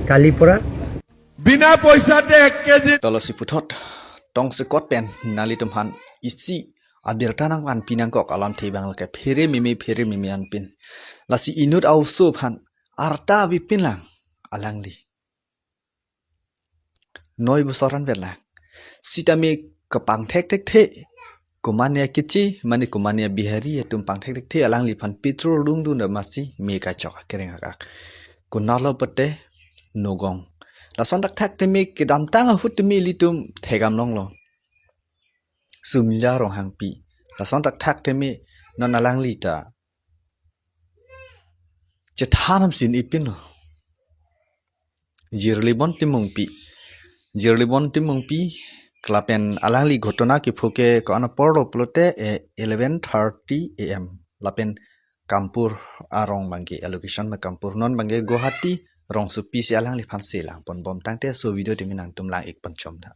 কালিপৰা বিনা পইচাতে 1 কেজি তলসি পুথত টংসে কট পেন নালি তুমহান ইসি abirtanang an pinangkok alam thibang lake phere mimi an pin lasi inut auso phan arta bipin lang alangli noi busaran verla sitame kapang thek the kumania kichi mani kumania Bihari Atum pang thek the alangli phan petrol dung du na masi me ka chok kereng akak kunalo pate nogong Lason tak thak te me kedam tang hut me litum thegam long lo sumila rong hang pi Lason tak thak te me non alang lita cethanam sin ipin lo jirlibon timungpi klapen alang li ghotona ki phuke ko ana porlo plote 11:30 am lapen Kampur arong bangge allocation ma Kampur non bangge Guwahati rong su pi si alang li phan se lang pon bom tang te so video ti minang tum lang ek pan chom tha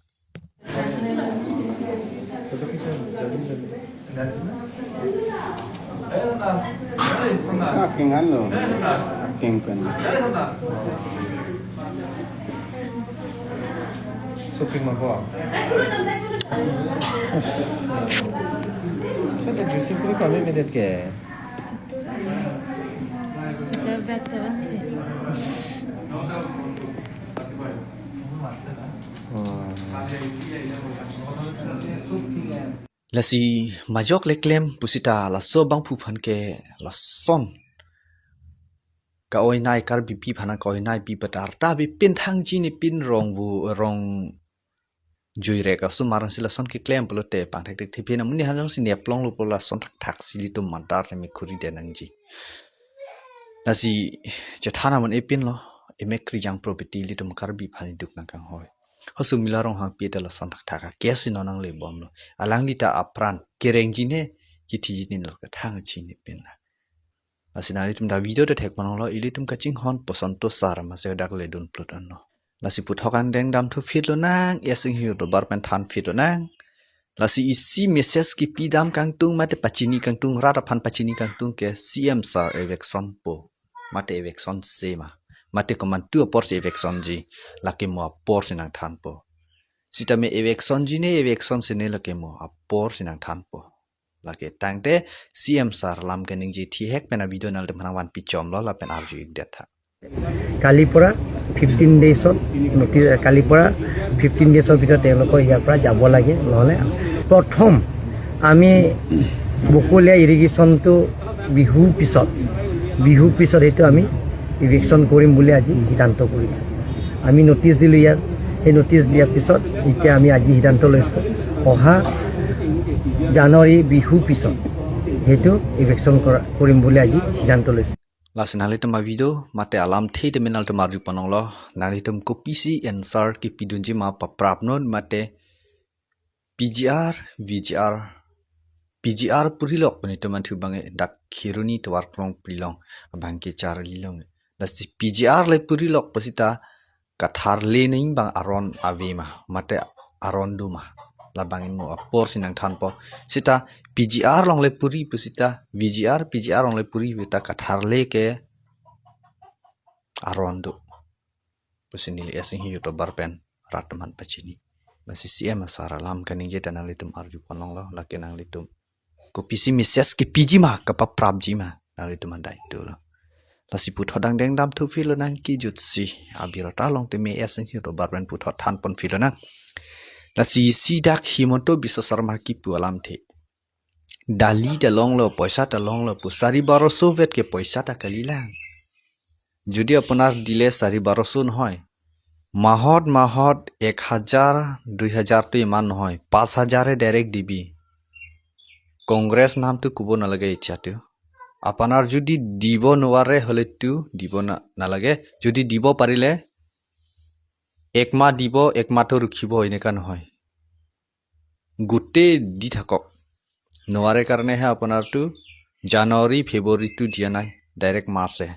Aking ano? Aking pen. Shopping mo po. Kita juicy puri kami medet ke. Serdak terus. lasi majok le Klem pusita laso bang phu phan ke Lason ka oi nai Karbi pi phana ka oi nai pi patar ta bi pin thang ji ni pin rong bu rong jui re ka sumaran si Lason ke Klem plote pang thek thek thipin amni hanjang si ne plong lu pola son thak thak sili tum mantar mi khuri de nang ji lasi chathana mon epin lo emekri jang property li tum Karbi phani duk na kang hoi hosu milarong hang pi de Lason thak thaka kesi nonang le bom lo alang lita apran kereng ji ne ki thi ji ni lo ka thang chi ni pin na asinari tum da video de thek manong lo ili tum ka ching hon poson to sar ma se dak le dun plot an no lasi puthokan deng dam thu fit lo nang yasing hi to bar pen than fit lo nang lasi isi message ki pi dam kang tung mate pachini kang tung ra phan pachini kang tung ke cm sar evekson po mate evekson sema mate command tu por se evekson ji laki mo por sinang than po sitame evekson ji ne evekson se ne lake mo por sinang than po lake tangte cm sar lam kening ji thi hek pena video nal dem wan pi chom lo la pen arju ik det tha কালিপৰা 15 ডেজত কালিপৰা 15 ডেজৰ ভিতৰত তেওঁলোকৰ ইয়াৰ পৰা যাব লাগে নহ'লে প্ৰথম আমি বকলীয়া ইৰিগেশ্যনটো বিহুৰ পিছত এইটো আমি ইভিকশ্যন কৰিম বুলি আজি সিদ্ধান্ত কৰিছোঁ আমি নটিচ দিলোঁ ইয়াত সেই নটিচ দিয়াৰ পিছত এতিয়া আমি আজি সিদ্ধান্ত লৈছোঁ অহা জানুৱাৰী বিহুৰ পিছত সেইটো ইভিকশ্যন কৰিম বুলি আজি সিদ্ধান্ত লৈছোঁ Lasin halitum ma video mate alam thi de minal tum arju panong lo nalitum ko pc answer ki pidunji ma paprap non mate pgr purilok pani to man thu bange dak khiruni to war prong prilong bangke char lilong das pgr le purilok pasita kathar le ning bang aron avema mate aron duma labangin mo apor sinang thanpo sita pgr long le puri pusita pgr long le puri vita kathar le ke arondo pusinili asing hi to barpen ratman pachini masi cm sara lam kaning je tanang litum arju panong lo lakenang litum ko pisi message ki pg ma ka pa prabji ma nang litum andai tu lo lasi put hodang deng dam thu filo nang ki jutsi abirata long te me asing hi to barpen put hot than pon filo na lasi sidak himonto bisa sarma ki pu alam the dali ta long lo paisa ta long lo pusari 1200 vet ke paisa ta kalilang যদি আপনার দিলে 400 নহয় মাহত 1000 2000 তো ইমান নহয় 5000 a direct দিবি কংগ্রেস নামটো কুব নালাগে ইচ্ছাটো আপনার যদি দিব নোৱাৰে হলে তো দিব নালাগে যদি দিব পাৰিলে এক মাহ দিব এক মাহ তো ৰখিব এনেকা নহয় গুটে দি থাকক নোৱাৰে কাৰণে হে আপোনাৰটো জানুৱাৰী ফেব্ৰুৱাৰী তো দিয়া নাই ডাইৰেক্ট মাৰ্চে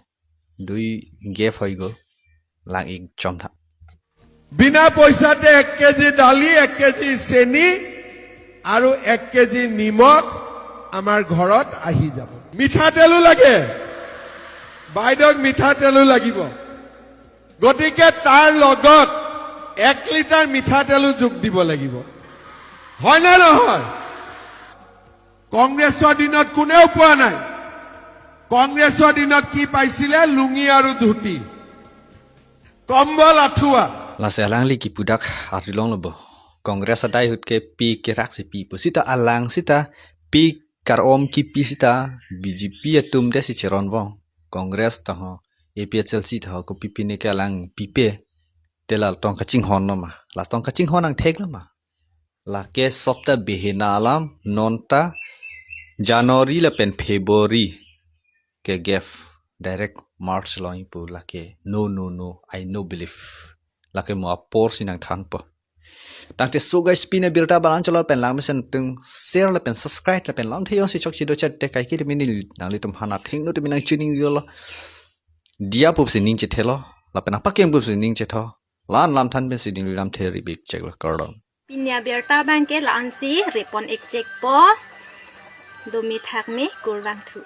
দুই গেপ হৈ গ'ল লাগ এক চমথা বিনা পইচাতে 1 কেজি দালি 1 কেজি চেনি আৰু 1 কেজি নিমখ আমাৰ ঘৰত আহি যাব মিঠাতেলো লাগে বাইদেউক মিঠাতেলো লাগিব গতিকে তাৰ লগত 1 লিটাৰ মিঠাতেলো যোগ দিব লাগিব হয় না নহয় কংগ্ৰেছৰ দিনত কোনেও পোৱা নাই কংগ্ৰেছৰ দিনত কি পাইছিলে লুঙি আৰু ধুতি কম্বল আঠুৱা Lase alang li ki pudak arilong lobo. Kongres adai hut ke pi kerak si pi sita alang sita pi karom ki pi sita BJP atum de si cheron wong. Kongres ta ho APHL si ta ko pi ne ke alang pi pe de la tong ka ching hon no ma. La tong ka ching hon ang thek lo ma. La ke sopta behina alam nonta January la pen February ke gef direct March loin pu la ke no I no believe. Laki mo apor sinang than po. Tang te so guys pina birta balan chalor pen lang mesen tung share la pen subscribe la pen lam theyo si chok chido chat te kai ki mini nang litum hana thing no te minang tuning yo lo. Dia pup sining che thelo la pen apa kem pup sining che tho. Lan lam than pen sining lam theri big check la kardon. Pinya berta bangke la ansi repon ek cek po. Domi thak me kurang thu.